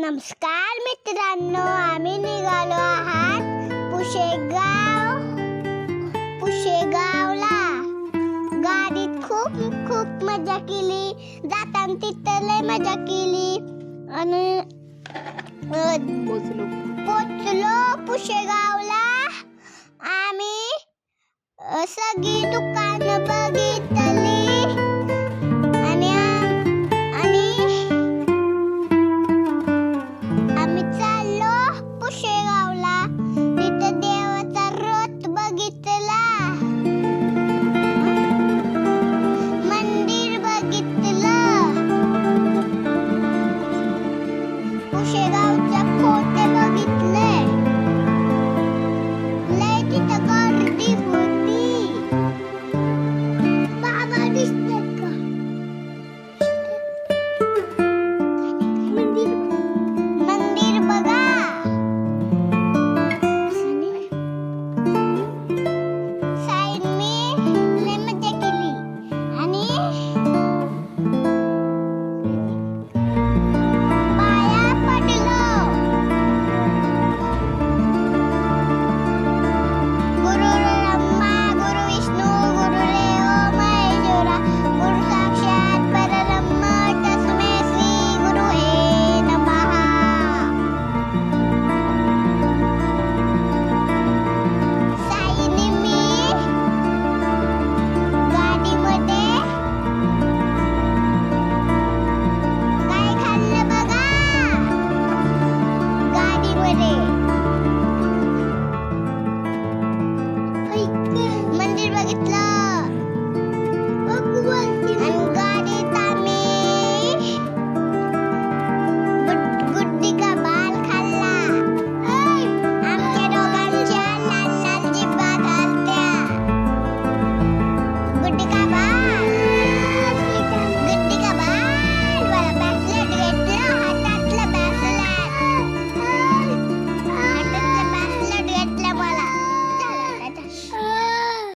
नमस्कार मित्रांनो, आम्ही निघालो आहात पुशेगावला. गाडीत खूप खूप मजा केली. जाताना तिथं लय मजा केली आणि पोचलो पुशेगावला. आम्ही सगळी दुकानं बघितली आणि आम्ही चाललो पुशेगावला. तिथं देवाचा रथ बघितला, मंदिर बघितलं. पुशेगाव